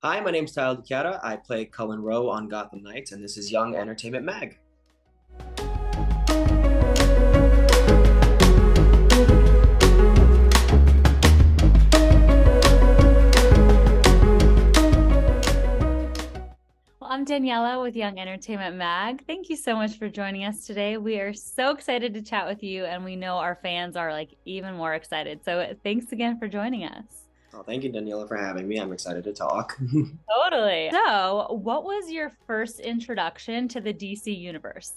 Hi, my name's Tyler DiChiara. I play Cullen Row on Gotham Knights, and this is Young Entertainment Mag. Well, I'm Daniela with Young Entertainment Mag. Thank you so much for joining us today. We are so excited to chat with you, and we know our fans are like even more excited. So thanks again for joining us. Oh, thank you, Daniela, for having me. I'm excited to talk. Totally. So, what was your first introduction to the DC universe?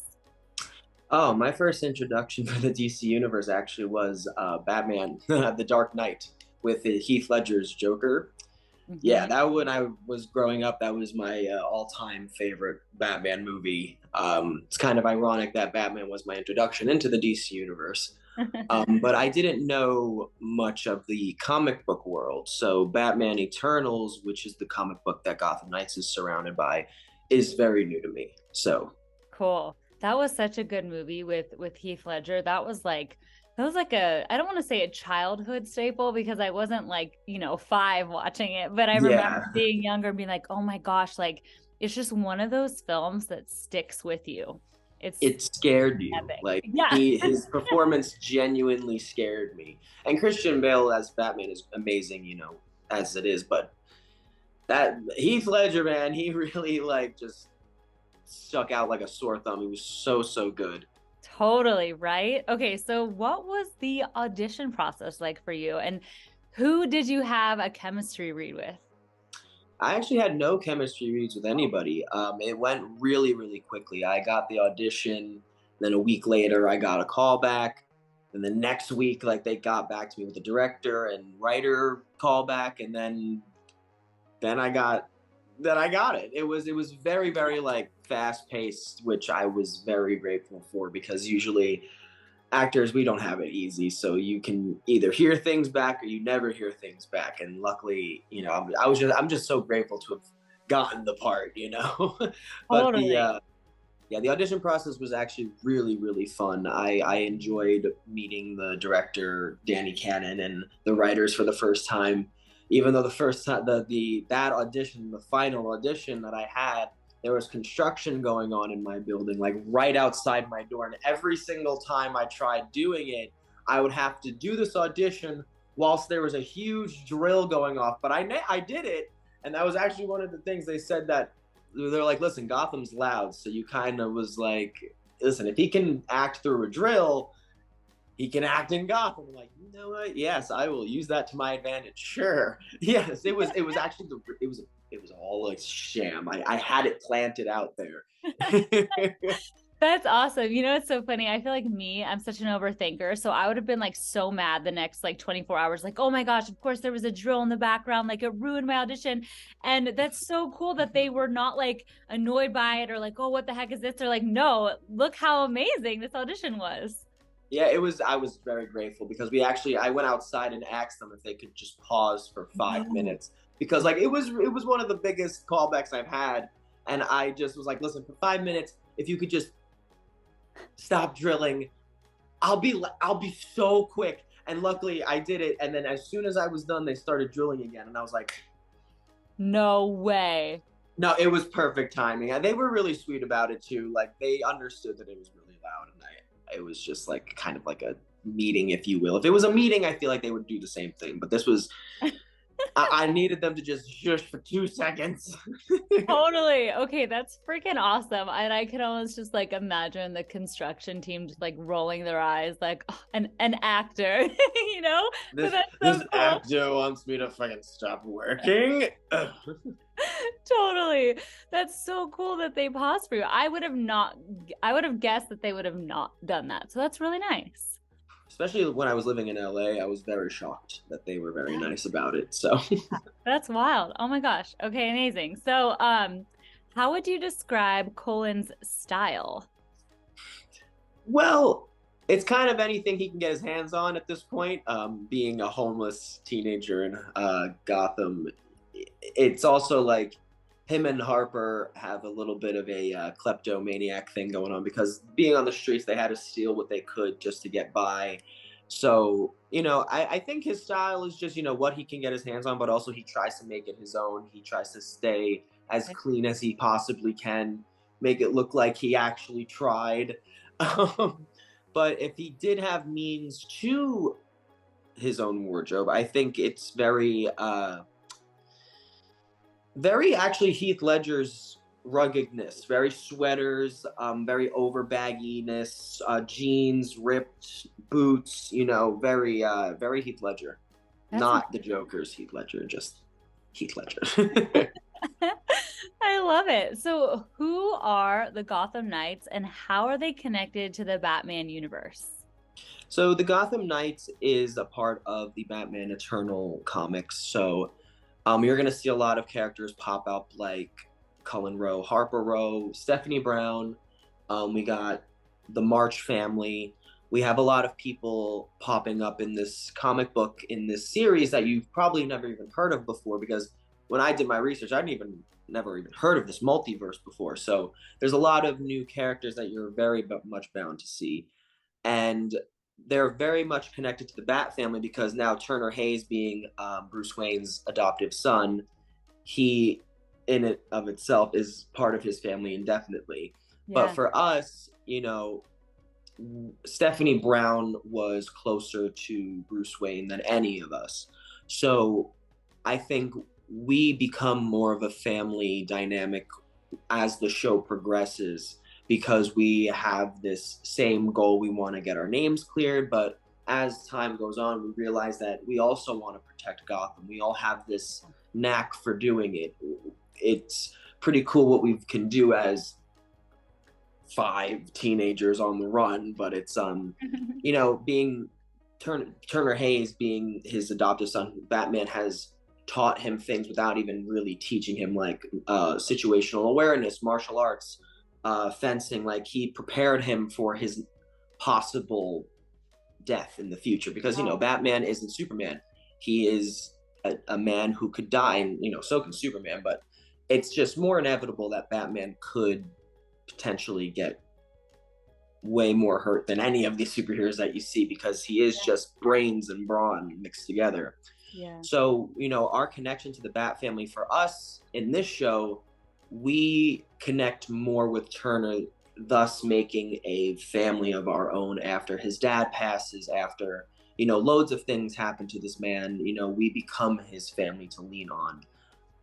Oh, my first introduction to the DC Universe actually was Batman, The Dark Knight, with Heath Ledger's Joker. Yeah, Hmm. that when I was growing up, that was my all-time favorite Batman movie. It's kind of ironic that Batman was my introduction into the DC Universe. But I didn't know much of the comic book world. So Batman Eternals, which is the comic book that Gotham Knights is surrounded by, is very new to me. So Cool. That was such a good movie with Heath Ledger. That was like a I don't want to say a childhood staple because I wasn't like, 5 watching it, but I remember yeah, being younger and being like, "Oh my gosh, like it's just one of those films that sticks with you." It's it scared you. epic. Like Yeah. his performance genuinely scared me. And Christian Bale as Batman is amazing, as it is. But that Heath Ledger, man, he really like just stuck out like a sore thumb. He was so good. Totally, right? Okay, so what was the audition process like for you? And who did you have a chemistry read with? I actually had no chemistry reads with anybody. It went really quickly. I got the audition, then a week later, I got a call back. And the next week, like they got back to me with the director and writer call back, and then I got I got it. It was very like fast paced, which I was very grateful for because usually actors we don't have it easy, so you can either hear things back or you never hear things back, and luckily I'm just so grateful to have gotten the part. But Totally. the audition process was actually really fun. I enjoyed meeting the director Danny Cannon and the writers for the first time, even though the first time that audition, the final audition that I had, there was construction going on in my building, like right outside my door. And every single time I tried doing it, I would have to do this audition whilst there was a huge drill going off. But I did it, and that was actually one of the things they said, that they're like, listen, Gotham's loud, so you kind of was like, listen, if he can act through a drill, he can act in Gotham. I'm like, you know what? Yes, I will use that to my advantage. Sure. Yes, it was actually it was all like sham. I had it planted out there. That's awesome. You know, it's so funny. I feel like I'm such an overthinker. So I would have been like so mad the next like 24 hours, like, oh my gosh, of course there was a drill in the background. Like it ruined my audition. And that's so cool that they were not like annoyed by it or like, oh, what the heck is this? They're like, no, look how amazing this audition was. Yeah, it was. I was very grateful because I went outside and asked them if they could just pause for five No. minutes because like it was one of the biggest callbacks I've had, and I just was like, listen, for 5 minutes, if you could just stop drilling, I'll be so quick. And luckily I did it. And then as soon as I was done, they started drilling again. And I was like, No way. no, it was perfect timing. And they were really sweet about it too. Like they understood that it was really loud, and it was just like kind of like a meeting, if you will. If it was a meeting, I feel like they would do the same thing. But this was, I needed them to just shush for 2 seconds. Totally. Okay, that's freaking awesome. And I can almost just like imagine the construction team just like rolling their eyes like, "Oh, an actor, you know? But this that's so this cool. actor wants me to fucking stop working. Totally. That's so cool that they paused for you. I would have guessed that they would have not done that. So that's really nice. Especially when I was living in LA, I was very shocked that they were very nice about it. So, That's wild. Oh my gosh. Okay, amazing. So, how would you describe Colin's style? well, it's kind of anything he can get his hands on at this point. Being a homeless teenager in Gotham, it's also like him and Harper have a little bit of a kleptomaniac thing going on because being on the streets, they had to steal what they could just to get by. So, I think his style is just, what he can get his hands on, but also he tries to make it his own. He tries to stay as clean as he possibly can, make it look like he actually tried. Um, but if he did have means to his own wardrobe, I think it's very actually Heath Ledger's ruggedness, very sweaters, very over bagginess, jeans, ripped boots, very Heath Ledger. That's Not the Joker's Heath Ledger, just Heath Ledger. I love it. So, who are the Gotham Knights and how are they connected to the Batman universe? So the Gotham Knights is a part of the Batman Eternal comics. So you're going to see a lot of characters pop up like Cullen Row, Harper Row, Stephanie Brown. We got the March family. We have a lot of people popping up in this comic book, in this series that you've probably never even heard of before, because when I did my research, never even heard of this multiverse before. So there's a lot of new characters that you're very much bound to see. And they're very much connected to the Bat family because now Turner Hayes, being Bruce Wayne's adoptive son, he in it of itself is part of his family indefinitely. But Yeah. for us, Stephanie Brown was closer to Bruce Wayne than any of us. So I think we become more of a family dynamic as the show progresses because we have this same goal. We want to get our names cleared, but as time goes on, we realize that we also want to protect Gotham. We all have this knack for doing it. It's pretty cool what we can do as five teenagers on the run, but it's being Turner Hayes, being his adoptive son, Batman has taught him things without even really teaching him, like situational awareness, martial arts, fencing. Like he prepared him for his possible death in the future because Batman isn't Superman. He is a man who could die, and so can Superman. But it's just more inevitable that Batman could potentially get way more hurt than any of these superheroes that you see because he is just brains and brawn mixed together. Yeah. So, our connection to the Bat family for us in this show, we connect more with Turner, thus making a family of our own after his dad passes, after, loads of things happen to this man, we become his family to lean on.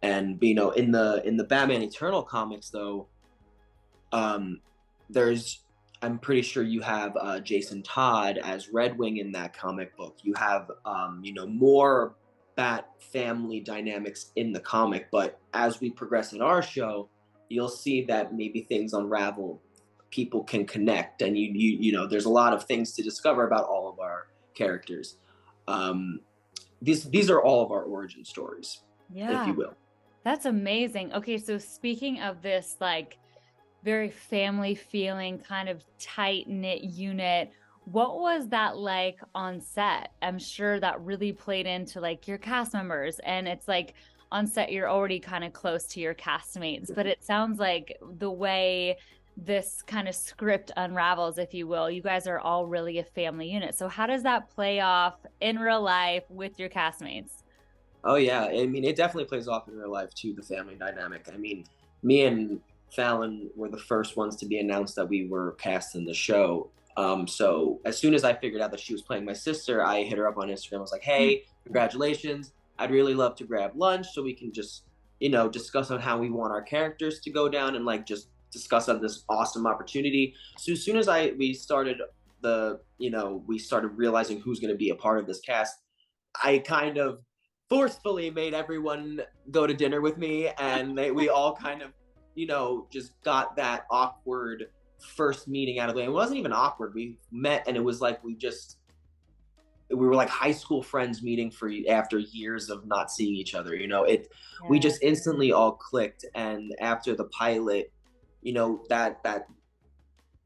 And, in the Batman Eternal comics though, I'm pretty sure you have Jason Todd as Red Wing in that comic book. You have more Bat family dynamics in the comic, but as we progress in our show, you'll see that maybe things unravel, people can connect, and there's a lot of things to discover about all of our characters. These are all of our origin stories, if you will. That's amazing. Okay, so speaking of this, like, very family feeling, kind of tight knit unit, what was that like on set? I'm sure that really played into like your cast members, and it's like on set you're already kind of close to your castmates, but it sounds like the way this kind of script unravels, if you will, you guys are all really a family unit. So how does that play off in real life with your castmates? Oh yeah, I mean it definitely plays off in real life too, the family dynamic. I mean, me and Fallon were the first ones to be announced that we were cast in the show. So as soon as I figured out that she was playing my sister, I hit her up on Instagram. I was like, "Hey, congratulations! I'd really love to grab lunch so we can just, discuss on how we want our characters to go down and like just discuss on this awesome opportunity." So as soon as we started we started realizing who's going to be a part of this cast, I kind of forcefully made everyone go to dinner with me, and we all kind of just got that awkward first meeting out of the way. It wasn't even awkward. We met and it was like we were like high school friends meeting after years of not seeing each other. We just instantly all clicked, and after the pilot, that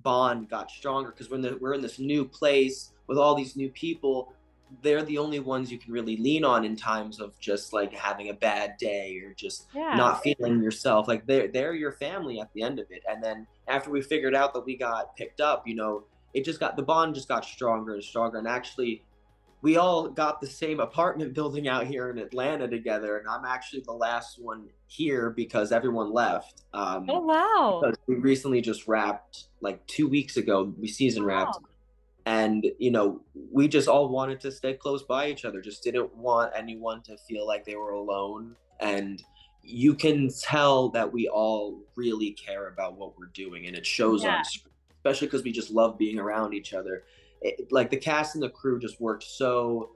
bond got stronger because we're in this new place with all these new people. They're the only ones you can really lean on in times of just like having a bad day or just not feeling yourself. Like they're your family at the end of it. And then after we figured out that we got picked up, the bond just got stronger and stronger. And actually we all got the same apartment building out here in Atlanta together, and I'm actually the last one here because everyone left. Oh wow. Because we recently just wrapped like 2 weeks ago. We season wrapped, Wow. and we just all wanted to stay close by each other. Just didn't want anyone to feel like they were alone, and you can tell that we all really care about what we're doing, and it shows Yeah. on screen, especially because we just love being around each other. Like the cast and the crew just worked so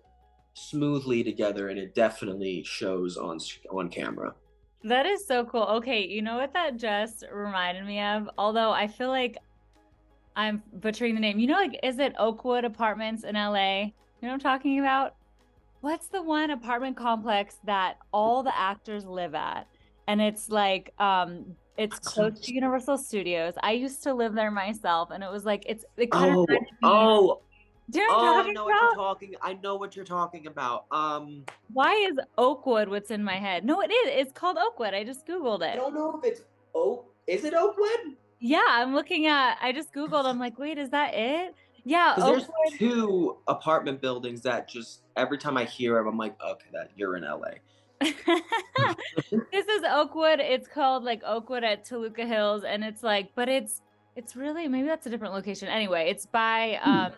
smoothly together, and it definitely shows on camera. That is so cool. Okay, you know what that just reminded me of? Although I feel like I'm butchering the name. You know, like, is it Oakwood Apartments in LA? You know what I'm talking about? What's the one apartment complex that all the actors live at? And it's like, it's close to Universal Studios. I used to live there myself, and it was like, it kind of Oh, reminded me. oh, Do you know what I'm oh! I talking know what you're about? talking. I know what you're talking about. Why is Oakwood what's in my head? No, it is. It's called Oakwood. I just Googled I it. don't know if it's Oak. Is it Oakwood? Yeah, I just Googled, I'm like, wait, is that it? Yeah, Because there's Oakwood. two apartment buildings that just every time I hear them, I'm like, okay, that you're in LA. This is Oakwood. It's called like Oakwood at Toluca Hills, and it's like, but it's really, maybe that's a different location. Anyway, it's by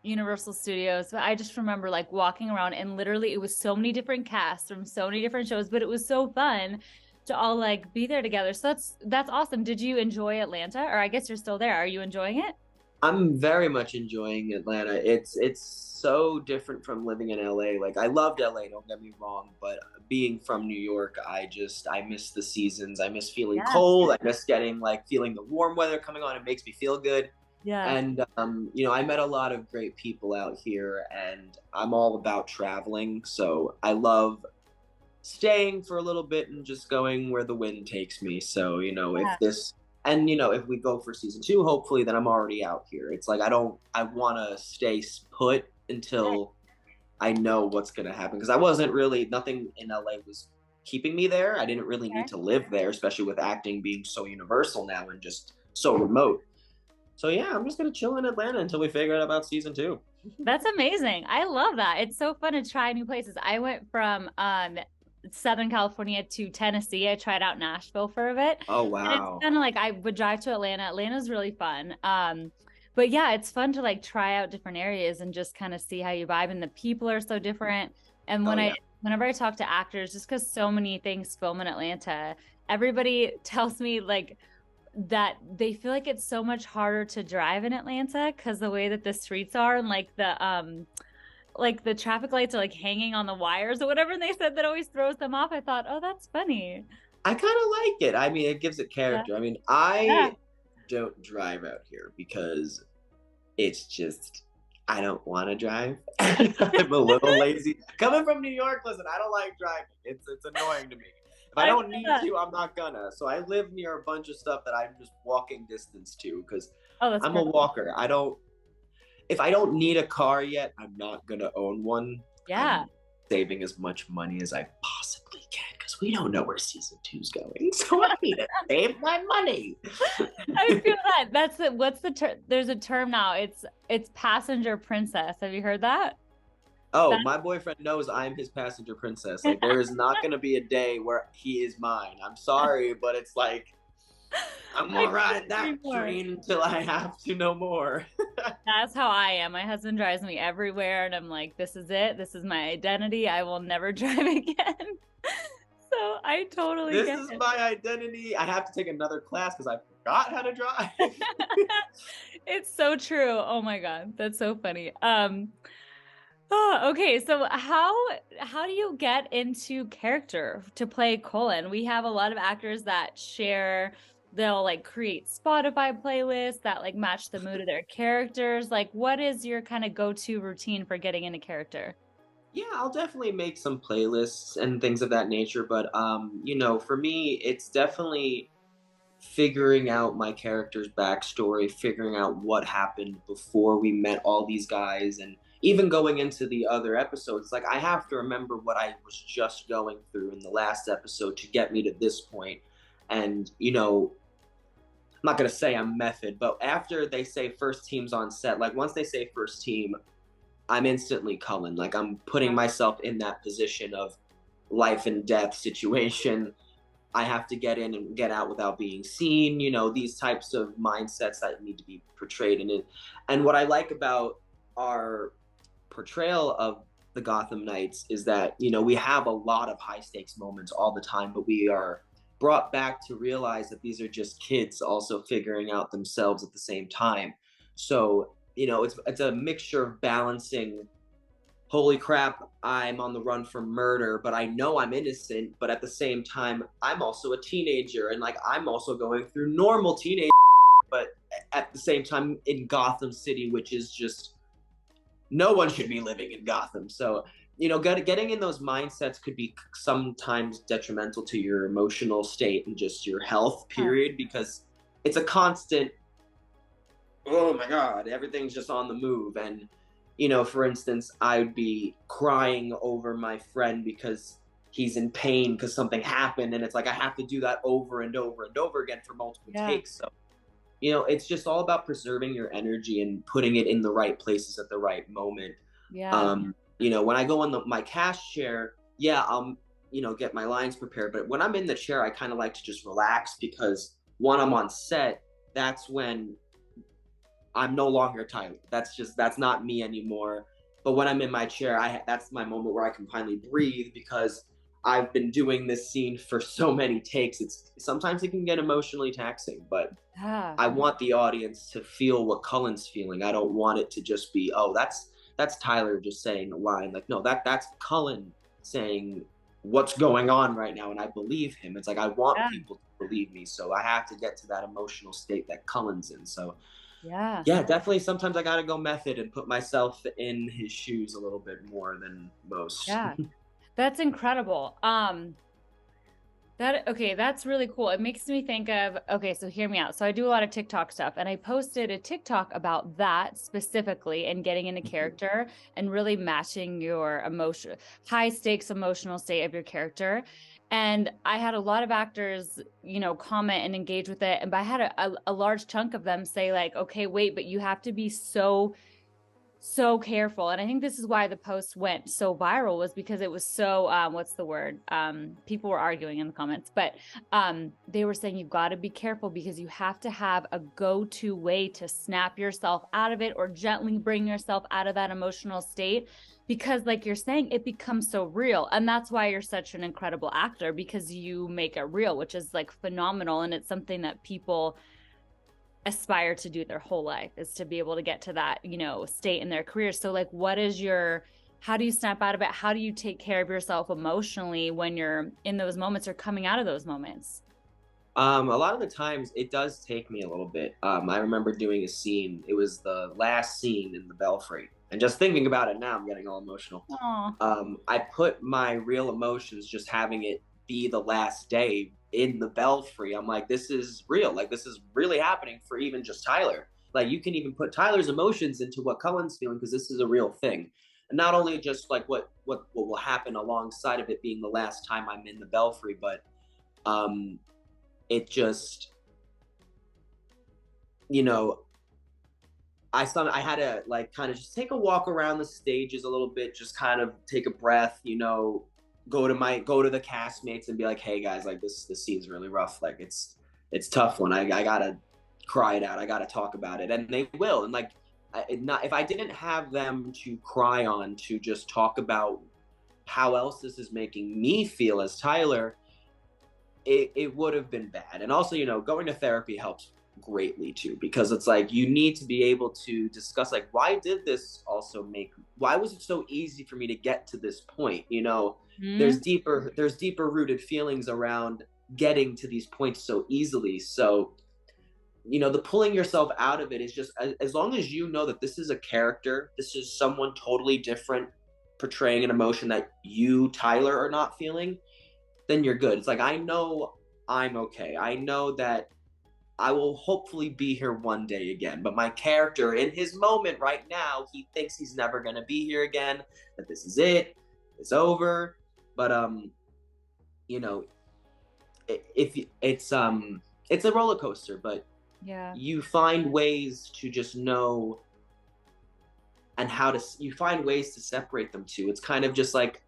Universal Studios. But I just remember like walking around, and literally it was so many different casts from so many different shows, but it was so fun to all like be there together. So that's awesome. Did you enjoy Atlanta? Or I guess you're still there. Are you enjoying it? I'm very much enjoying Atlanta. It's so different from living in LA. Like I loved LA, don't get me wrong, but being from New York, I miss the seasons. I miss feeling Yeah. cold. I miss getting like feeling the warm weather coming on. It makes me feel good. Yeah. And I met a lot of great people out here, and I'm all about traveling. So I love staying for a little bit and just going where the wind takes me. So, Yeah. if we go for season two, hopefully then I'm already out here. It's like I want to stay put until I know what's going to happen, because I wasn't really, nothing in LA was keeping me there. I didn't really need Okay. to live there, especially with acting being so universal now and just so remote. So yeah, I'm just going to chill in Atlanta until we figure out about season two. That's amazing. I love that. It's so fun to try new places. I went from Southern California to Tennessee. I tried out Nashville for a bit. Oh And it's wow. kind of like I would drive to Atlanta. Atlanta's really fun. But yeah, it's fun to like try out different areas and just kind of see how you vibe. And the people are so different. And Oh yeah. whenever I talk to actors, just because so many things film in Atlanta, everybody tells me like that they feel like it's so much harder to drive in Atlanta because the way that the streets are, and like the traffic lights are like hanging on the wires or whatever. And they said that always throws them off. I thought, oh, that's funny. I kind of like it. I mean, it gives it Yeah. character. I mean, Yeah. I don't drive out here because it's just I don't want to drive. I'm a little lazy. Coming from New York, listen, I don't like driving. It's annoying to me. If I I don't feel need that. to, I'm not gonna. So I live near a bunch of stuff that I'm just walking distance to because Oh, that's I'm a perfect. walker. I don't If I don't need a car yet, I'm not gonna own one. Yeah. I'm saving as much money as I possibly can because we don't know where season two's going. So I need to save my money. I feel that. That's it. What's the term? There's a term now. It's passenger princess. Have you heard that? Oh, That my boyfriend knows I'm his passenger princess. Like there is not gonna be a day where he is mine. I'm sorry, but it's like I'm I gonna couldn't ride that agree more. train until I have to no more. That's how I am. My husband drives me everywhere, and I'm like, this is it. This is my identity. I will never drive again. So I totally This get is it. my identity. I have to take another class because I forgot how to drive. It's so true. Oh my God, that's so funny. Oh, okay. So how do you get into character to play Cullen? We have a lot of actors that share, they'll like create Spotify playlists that like match the mood of their characters. Like, what is your kind of go-to routine for getting into character? Yeah, I'll definitely make some playlists and things of that nature. But for me, it's definitely figuring out my character's backstory, figuring out what happened before we met all these guys, and even going into the other episodes. Like I have to remember what I was just going through in the last episode to get me to this point. And I'm not gonna say I'm method, but after they say first team's on set, like once they say first team, I'm instantly Cullen. Like I'm putting myself in that position of life and death situation. I have to get in and get out without being seen, these types of mindsets that need to be portrayed in it. And what I like about our portrayal of the Gotham Knights is that, we have a lot of high stakes moments all the time, but we are brought back to realize that these are just kids also figuring out themselves at the same time. So, it's a mixture of balancing, holy crap, I'm on the run from murder, but I know I'm innocent, but at the same time, I'm also a teenager and like I'm also going through normal teenage, but at the same time in Gotham City, which is just no one should be living in Gotham. So, getting in those mindsets could be sometimes detrimental to your emotional state and just your health, period, because it's a constant, oh my God, everything's just on the move. And, for instance, I'd be crying over my friend because he's in pain because something happened. And it's like I have to do that over and over and over again for multiple Yeah. takes. So, it's just all about preserving your energy and putting it in the right places at the right moment. Yeah. When I go in my cast chair, yeah, I'll, get my lines prepared. But when I'm in the chair, I kind of like to just relax because when I'm on set, that's when I'm no longer Tyler. That's not me anymore. But when I'm in my chair, that's my moment where I can finally breathe because I've been doing this scene for so many takes. It's sometimes it can get emotionally taxing, but Yeah. I want the audience to feel what Cullen's feeling. I don't want it to just be, oh, that's Tyler just saying a line. Like, no, that's Cullen saying what's going on right now, and I believe him. It's like I want Yeah. people to believe me, so I have to get to that emotional state that Cullen's in. So Yeah. yeah, definitely sometimes I gotta go method and put myself in his shoes a little bit more than most. Yeah. That's incredible. That's really cool. It makes me think of, okay, so hear me out. So I do a lot of TikTok stuff and I posted a TikTok about that specifically and getting into character and really matching your high stakes emotional state of your character. And I had a lot of actors, comment and engage with it. But I had a large chunk of them say like, okay, wait, but you have to be so careful. And I think this is why the post went so viral, was because it was so what's the word, people were arguing in the comments, but they were saying you've got to be careful because you have to have a go-to way to snap yourself out of it or gently bring yourself out of that emotional state, because like you're saying, it becomes so real. And that's why you're such an incredible actor, because you make it real, which is like phenomenal. And it's something that people aspire to do their whole life, is to be able to get to that, state in their career. So like, how do you snap out of it? How do you take care of yourself emotionally when you're in those moments or coming out of those moments? A lot of the times it does take me a little bit. I remember doing a scene. It was the last scene in the Belfry, and just thinking about it now, I'm getting all emotional. Oh, I put my real emotions, just having it be the last day in the Belfry. I'm like, this is real. Like this is really happening for even just Tyler. Like you can even put Tyler's emotions into what Cullen's feeling because this is a real thing, and not only just like what will happen alongside of it being the last time I'm in the Belfry, but um, it just, you know, I had to like kind of just take a walk around the stages a little bit, just kind of take a breath, go to the castmates and be like, hey guys, like this scene's really rough. Like it's tough one. I gotta cry it out. I gotta talk about it, and they will. And like, if I didn't have them to cry on, to just talk about how else this is making me feel as Tyler, it would have been bad. And also, going to therapy helps greatly too, because it's like you need to be able to discuss like, why was it so easy for me to get to this point? mm-hmm. There's deeper rooted feelings around getting to these points so easily. So, the pulling yourself out of it is just, as long as you know that this is a character, this is someone totally different portraying an emotion that you, Tyler, are not feeling, then you're good. It's like, I know I'm okay. I know that I will hopefully be here one day again. But my character, in his moment right now, he thinks he's never going to be here again, that this is it, it's over. But, if it's a roller coaster, but Yeah. you find ways to just know and how to, you find ways to separate them too. It's kind of just like,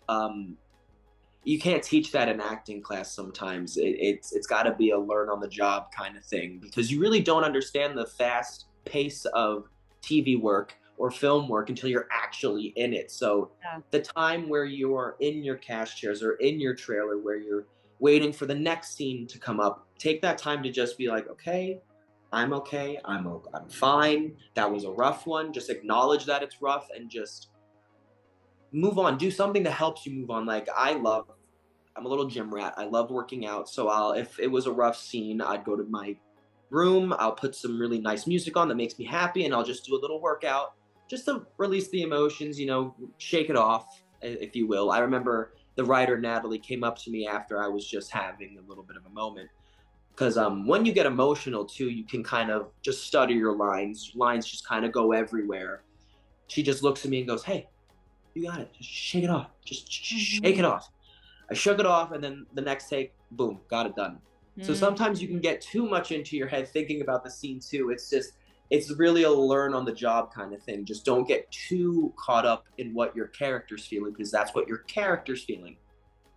you can't teach that in acting class sometimes. It's got to be a learn on the job kind of thing, because you really don't understand the fast pace of TV work or film work until you're actually in it. So Yeah. the time where you're in your cast chairs or in your trailer where you're waiting for the next scene to come up, take that time to just be like, okay, I'm fine. That was a rough one. Just acknowledge that it's rough and just move on. Do something that helps you move on. Like I'm a little gym rat. I love working out. So if it was a rough scene, I'd go to my room. I'll put some really nice music on that makes me happy, and I'll just do a little workout just to release the emotions, shake it off, if you will. I remember the writer Natalie came up to me after I was just having a little bit of a moment. Because when you get emotional too, you can kind of just stutter your lines. Lines just kind of go everywhere. She just looks at me and goes, "Hey, you got it. Just shake it off. Just shake it off." I shook it off, and then the next take, boom, got it done. So sometimes you can get too much into your head thinking about the scene too. It's really a learn on the job kind of thing. Just don't get too caught up in what your character's feeling, because that's what your character's feeling.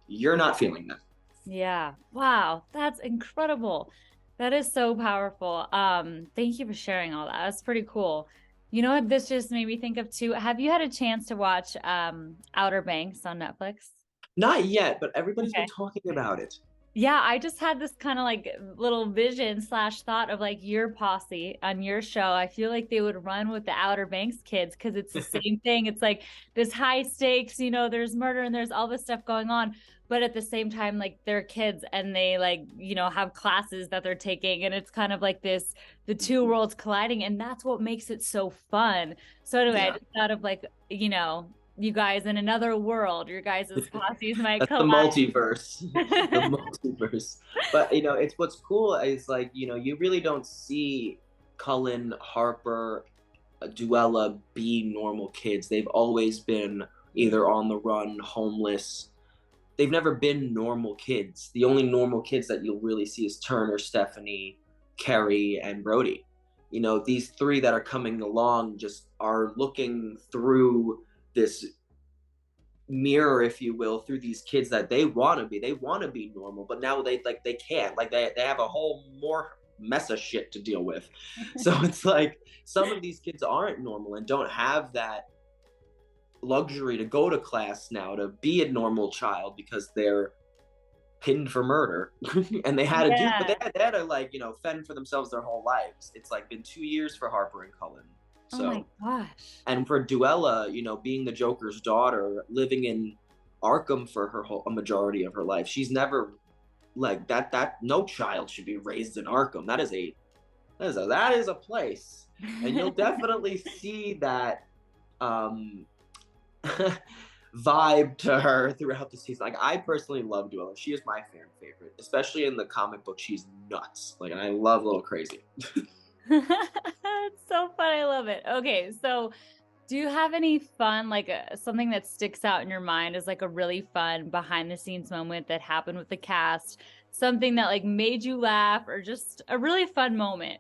You're not feeling that. Yeah. Wow. That's incredible. That is so powerful. Thank you for sharing all that. That's pretty cool. You know what this just made me think of too? Have you had a chance to watch Outer Banks on Netflix? Not yet, but everybody's Okay. been talking about it. Yeah, I just had this kind of like little vision slash thought of like your posse on your show. I feel like they would run with the Outer Banks kids because it's the same thing. It's like this high stakes, there's murder and there's all this stuff going on. But at the same time, like they're kids and they like, have classes that they're taking. And it's kind of like the two worlds colliding. And that's what makes it so fun. So anyway, I just thought of like, you guys in another world, your guys' posses might That's the collide. multiverse. The multiverse. But it's what's cool is like, you really don't see Cullen, Harper, Duela be normal kids. They've always been either on the run, homeless. They've never been normal kids. The only normal kids that you'll really see is Turner, Stephanie, Kerry, and Brody. These three that are coming along just are looking through this mirror, if you will, through these kids that they want to be. They want to be normal, but now they can't. Like they have a whole more mess of shit to deal with. So it's like some of these kids aren't normal and don't have that luxury to go to class now to be a normal child because they're pinned for murder. And they had to do, but they had to like, fend for themselves their whole lives. It's like been 2 years for Harper and Cullen. So, oh my gosh. And for Duela, being the Joker's daughter, living in Arkham for a majority of her life, she's never like that no child should be raised in Arkham. That is a place. And you'll definitely see that vibe to her throughout the season. Like I personally love Duela. She is my fan favorite, especially in the comic book. She's nuts. Like I love Little Crazy. It's so fun. I love it. Okay, so do you have any fun, like something that sticks out in your mind as like a really fun behind the scenes moment that happened with the cast? Something that like made you laugh or just a really fun moment?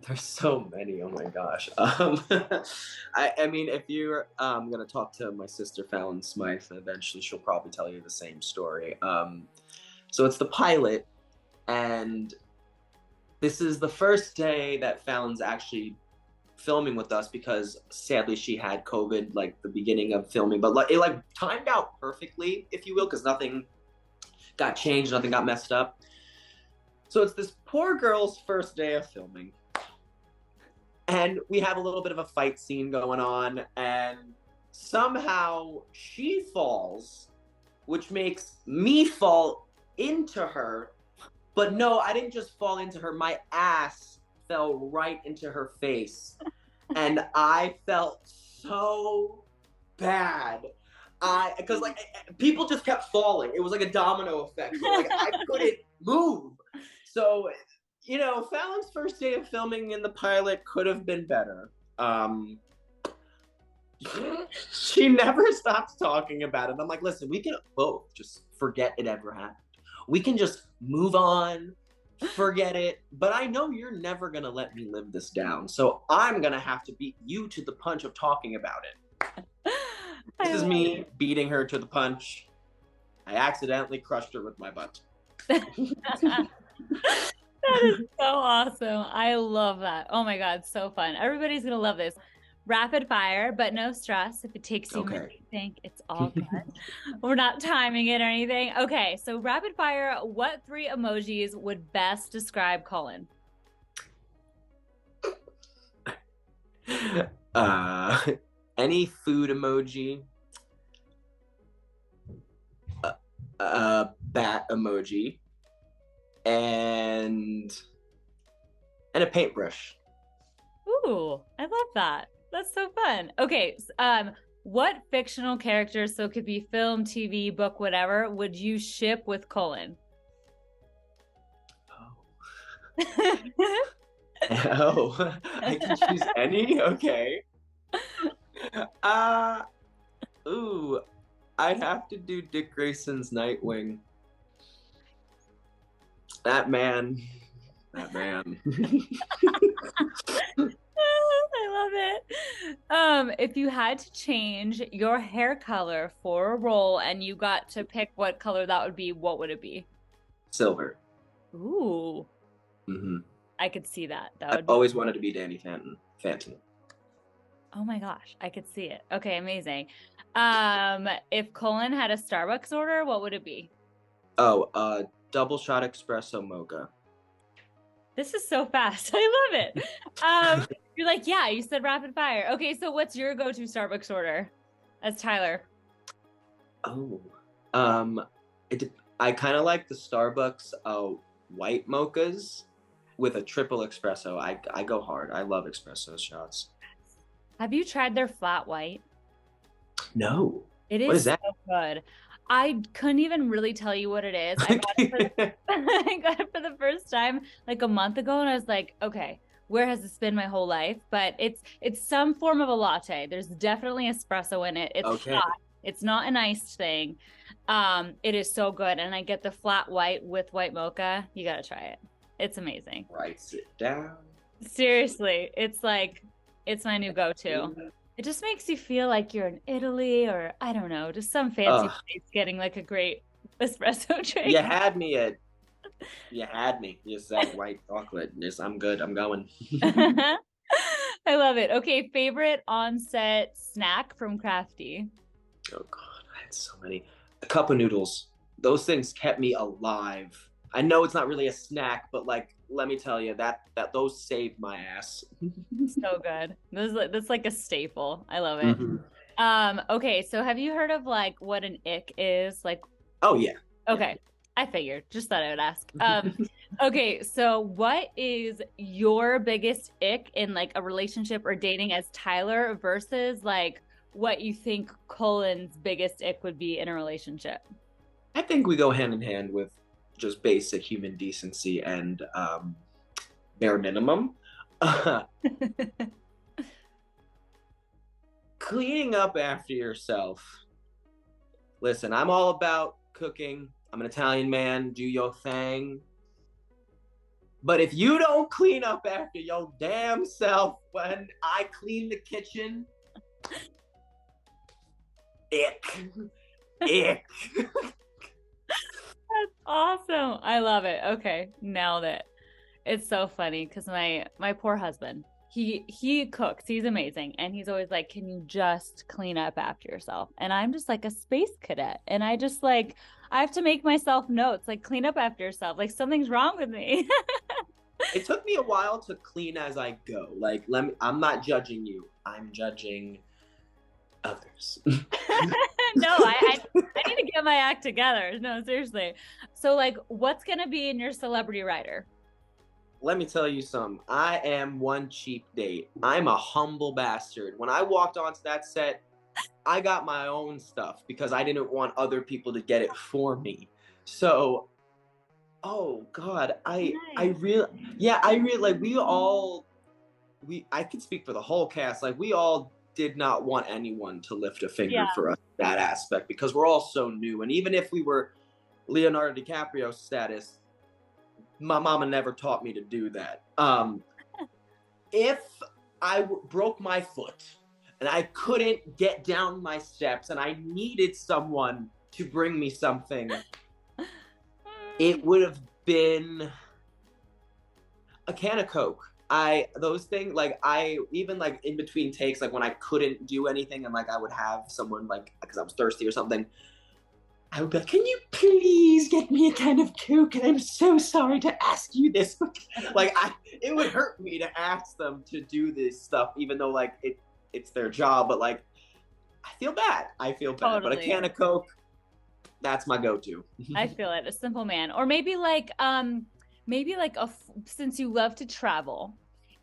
There's so many. Oh my gosh. I mean, if you're gonna talk to my sister Fallon Smythe, eventually she'll probably tell you the same story. So it's the pilot, and this is the first day that Fallon's actually filming with us because sadly she had COVID like the beginning of filming, but it like timed out perfectly, if you will, because nothing got changed, nothing got messed up. So it's this poor girl's first day of filming. And we have a little bit of a fight scene going on, and somehow she falls, which makes me fall into her. But no, I didn't just fall into her. My ass fell right into her face. And I felt so bad. Because like people just kept falling. It was like a domino effect. So, like I couldn't move. So, Fallon's first day of filming in the pilot could have been better. She never stops talking about it. I'm like, listen, we can both just forget it ever happened. We can just move on, forget it. But I know you're never going to let me live this down. So I'm going to have to beat you to the punch of talking about it. This is me beating her to the punch. I accidentally crushed her with my butt. That is so awesome. I love that. Oh my God, so fun. Everybody's gonna love this. Rapid fire, but no stress. If it takes you minutes, think it's all good. We're not timing it or anything. Okay, so rapid fire, what 3 emojis would best describe Cullen? Any food emoji, bat emoji, and a paintbrush. Ooh, I love that. That's so fun. Okay, what fictional characters, so it could be film, TV, book, whatever, would you ship with Cullen? Oh, I can choose any? Okay. Ooh, I'd have to do Dick Grayson's Nightwing. That man. I love it. If you had to change your hair color for a role and you got to pick what color that would be, what would it be? Silver. Ooh. Mm-hmm. I could see that. I've always wanted to be Danny Phantom. Oh my gosh, I could see it. Okay, amazing. If Cullen had a Starbucks order, what would it be? Oh, double shot espresso mocha. This is so fast. I love it. You're like, yeah, you said rapid fire. Okay, so what's your go-to Starbucks order as Tyler? Oh, I kind of like the Starbucks white mochas with a triple espresso. I go hard. I love espresso shots. Have you tried their flat white? No. It is, what is that? So good. I couldn't even really tell you what it is. I got it for the first time like a month ago, and I was like, okay, where has this been my whole life? But it's some form of a latte. There's definitely espresso in it. It's hot. It's not an iced thing. It is so good, and I get the flat white with white mocha. You gotta try it. It's amazing. Write it down. Seriously, it's my new go-to. It just makes you feel like you're in Italy, or I don't know, just some fancy place getting like a great espresso drink. You had me. Just that white chocolate. I'm good. I'm going. I love it. Okay, favorite on-set snack from Crafty? Oh God, I had so many. A cup of noodles. Those things kept me alive. I know it's not really a snack, but like, let me tell you that those saved my ass. So good. That's like a staple. I love it. Mm-hmm. Okay, so have you heard of like what an ick is? Like, oh yeah. Okay, I figured. Just thought I would ask. Okay, so what is your biggest ick in like a relationship or dating as Tyler versus like what you think Cullen's biggest ick would be in a relationship? I think we go hand in hand with just basic human decency and bare minimum. Cleaning up after yourself. Listen, I'm all about cooking. I'm an Italian man. Do your thing. But if you don't clean up after your damn self when I clean the kitchen, ick. Ick. That's awesome. I love it. Okay, nailed it. It's so funny because my poor husband, he cooks. He's amazing, and he's always like, "Can you just clean up after yourself?" And I'm just like a space cadet, and I just like I have to make myself notes like clean up after yourself. Like something's wrong with me. It took me a while to clean as I go. Like I'm not judging you. I'm judging others. No, I need to get my act together. No, seriously. So like what's gonna be in your celebrity rider? Let me tell you something. I am one cheap date. I'm a humble bastard. When I walked onto that set, I got my own stuff because I didn't want other people to get it for me. So, oh God, I really like I could speak for the whole cast. Like we all did not want anyone to lift a finger for us in that aspect because we're all so new. And even if we were Leonardo DiCaprio status, my mama never taught me to do that. If I broke my foot and I couldn't get down my steps, and I needed someone to bring me something, it would have been a can of Coke. Those things, like, I even, like, in between takes, like when I couldn't do anything and like I would have someone, like, because I was thirsty or something, I would be like, can you please get me a can of Coke? And I'm so sorry to ask you this. Like, it would hurt me to ask them to do this stuff, even though, like, it's their job, but like, I feel bad. Totally. But a can of Coke, that's my go-to. I feel it. A simple man. Or maybe like since you love to travel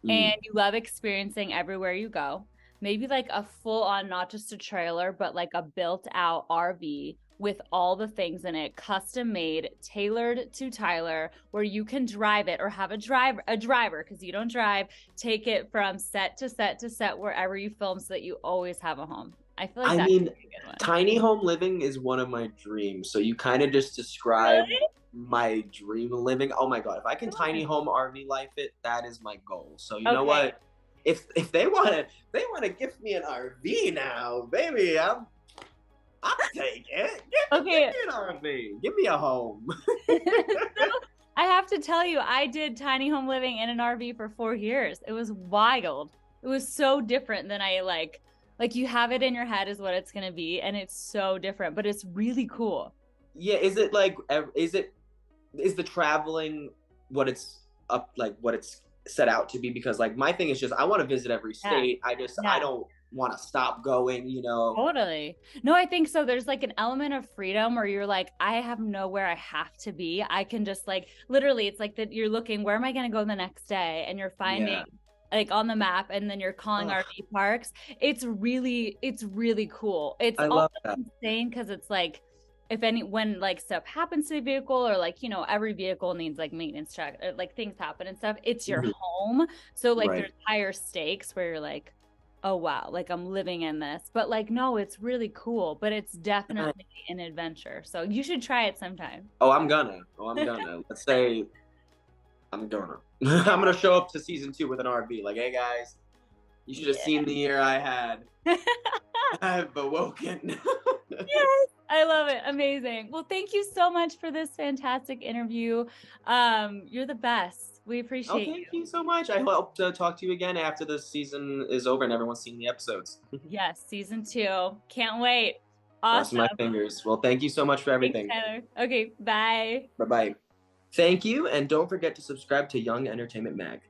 and you love experiencing everywhere you go, maybe like a full-on, not just a trailer, but like a built-out RV with all the things in it, custom made, tailored to Tyler, where you can drive it or have a driver, because you don't drive, take it from set to set to set wherever you film, so that you always have a home. I feel like that's a good one. Tiny home living is one of my dreams. So you kind of just described my dream living. Oh my God, if I can tiny home RV life it, that is my goal. So you know what? If they want to gift me an RV now, baby, I'll take it. Give me an RV. Give me a home. I have to tell you, I did tiny home living in an RV for 4 years. It was wild. It was so different than I like you have it in your head is what it's going to be. And it's so different, but it's really cool. Yeah. Is the traveling what it's set out to be? Because like my thing is just, I want to visit every state. I don't want to stop going, you know. Totally. No, I think so. There's like an element of freedom where you're like, I have nowhere I have to be. I can just like, literally, it's like that you're looking, where am I going to go the next day? And you're finding like on the map, and then you're calling RV parks. It's really cool. It's also insane because it's like, when like stuff happens to the vehicle, or like, you know, every vehicle needs like maintenance check, like things happen and stuff. It's your home. So like there's higher stakes where you're like, oh wow, like I'm living in this. But like, no, it's really cool, but it's definitely an adventure. So you should try it sometime. I'm gonna. Let's say I'm gonna show up to season 2 with an RV. Like, hey guys, you should have seen the year I had. I've awoken. Yes, I love it. Amazing. Well, thank you so much for this fantastic interview. You're the best. We appreciate you. Thank you so much. I hope to talk to you again after the season is over and everyone's seen the episodes. Yes, season 2. Can't wait. Awesome. Cross my fingers. Well, thank you so much for everything. Thanks, Tyler. Okay, bye. Bye-bye. Thank you, and don't forget to subscribe to Young Entertainment Mag.